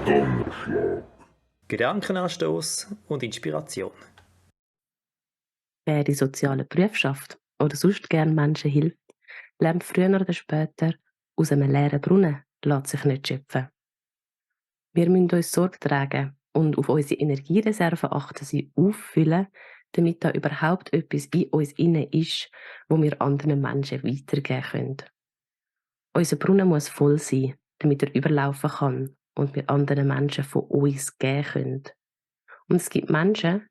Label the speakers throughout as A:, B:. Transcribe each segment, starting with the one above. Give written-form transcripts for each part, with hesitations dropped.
A: Donnerschlag.
B: Gedankenanstoß und Inspiration.
C: Wer in sozialen Berufen schafft oder sonst gern Menschen hilft, lernt früher oder später, aus einem leeren Brunnen lässt sich nicht schöpfen. Wir müssen uns Sorge tragen und auf unsere Energiereserven achten, sie auffüllen, damit da überhaupt etwas in uns inne ist, wo wir anderen Menschen weitergeben können. Unser Brunnen muss voll sein, damit er überlaufen kann und wir anderen Menschen von uns geben können. Und es gibt Menschen,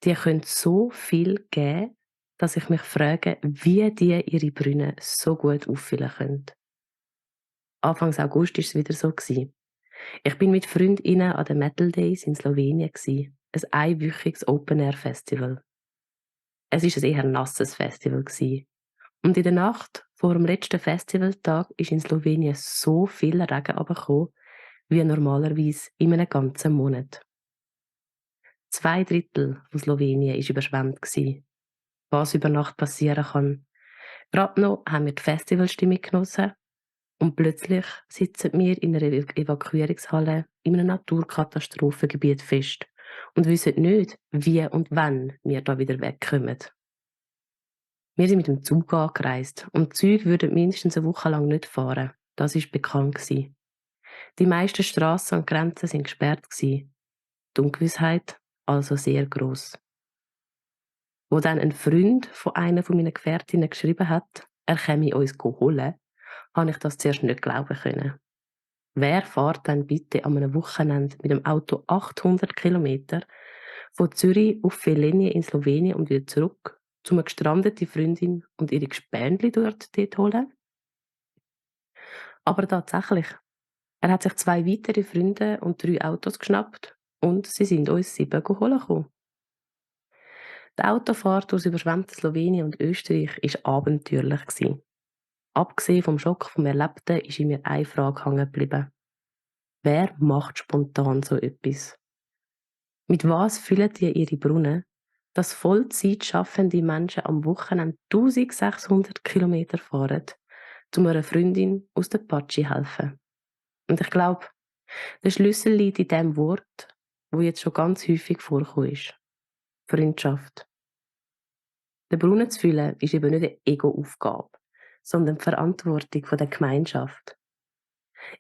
C: die können so viel geben, dass ich mich frage, wie die ihre Brunnen so gut auffüllen können. Anfangs August war es wieder so. Ich bin mit Freundinnen an den Metal Days in Slowenien. Ein einwöchiges Open-Air-Festival. Es war ein eher nasses Festival. Und in der Nacht vor dem letzten Festivaltag ist in Slowenien so viel Regen runtergekommen, wie normalerweise in einem ganzen Monat. 2/3 von Slowenien war überschwemmt. Was über Nacht passieren kann. Gerade noch haben wir die Festivalstimmung genossen und plötzlich sitzen wir in einer Evakuierungshalle in einem Naturkatastrophengebiet fest und wissen nicht, wie und wann wir da wieder wegkommen. Wir sind mit dem Zug angereist und die Züge würden mindestens eine Woche lang nicht fahren. Das war bekannt. Die meisten Strassen und Grenzen waren gesperrt. Die Ungewissheit also sehr gross. Wo dann ein Freund von einer meiner Gefährtinnen geschrieben hat, er käme uns holen, habe ich das zuerst nicht glauben können. Wer fährt dann bitte an einem Wochenende mit dem Auto 800 Kilometer von Zürich auf Velenje in Slowenien und wieder zurück, um eine gestrandete Freundin und ihre Gespänli dort holen? Aber tatsächlich, er hat sich 2 weitere Freunde und 3 Autos geschnappt und sie sind uns 7 holen gekommen. Die Autofahrt aus überschwemmten Slowenien und Österreich war abenteuerlich. Abgesehen vom Schock vom Erlebten ist in mir eine Frage hängen geblieben. Wer macht spontan so etwas? Mit was füllen die ihre Brunnen, dass Vollzeit schaffende Menschen am Wochenende 1600 Kilometer fahren, um einer Freundin aus der Patschi helfen? Und ich glaube, der Schlüssel liegt in dem Wort, wo jetzt schon ganz häufig vorgekommen ist. Freundschaft. Den Brunnen zu füllen ist eben nicht eine Ego-Aufgabe, sondern die Verantwortung der Gemeinschaft.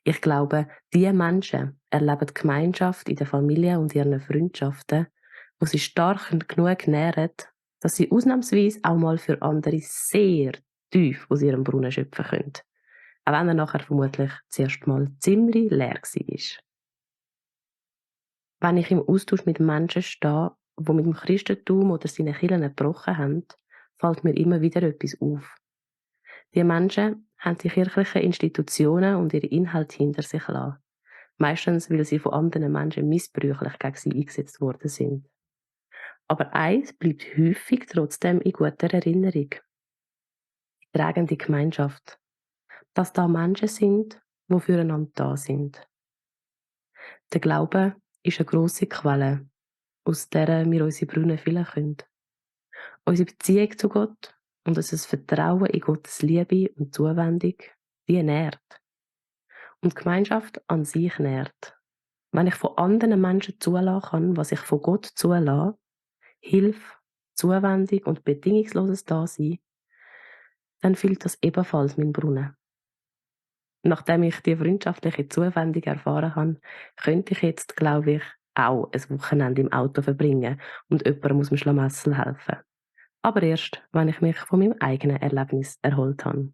C: Ich glaube, diese Menschen erleben die Gemeinschaft in der Familie und ihren Freundschaften, wo sie stark genug nähren, dass sie ausnahmsweise auch mal für andere sehr tief aus ihrem Brunnen schöpfen können. Auch wenn er nachher vermutlich zuerst mal ziemlich leer war. Wenn ich im Austausch mit Menschen stehe, die mit dem Christentum oder seinen Kirchen gebrochen haben, fällt mir immer wieder etwas auf. Die Menschen haben die kirchlichen Institutionen und ihre Inhalte hinter sich gelassen. Meistens, weil sie von anderen Menschen missbräuchlich gegen sie eingesetzt worden sind. Aber eins bleibt häufig trotzdem in guter Erinnerung. Die tragende Gemeinschaft. Dass da Menschen sind, die füreinander da sind. Der Glaube ist eine grosse Quelle, aus der wir unsere Brunnen füllen können. Unsere Beziehung zu Gott und unser Vertrauen in Gottes Liebe und Zuwendung, die nährt. Und die Gemeinschaft an sich nährt. Wenn ich von anderen Menschen zulassen kann, was ich von Gott zulasse, Hilfe, Zuwendung und bedingungsloses Dasein, dann füllt das ebenfalls meinen Brunnen. Nachdem ich die freundschaftliche Zuwendung erfahren habe, könnte ich jetzt, glaube ich, auch ein Wochenende im Auto verbringen und jemandem aus dem Schlamassel helfen. Aber erst, wenn ich mich von meinem eigenen Erlebnis erholt habe.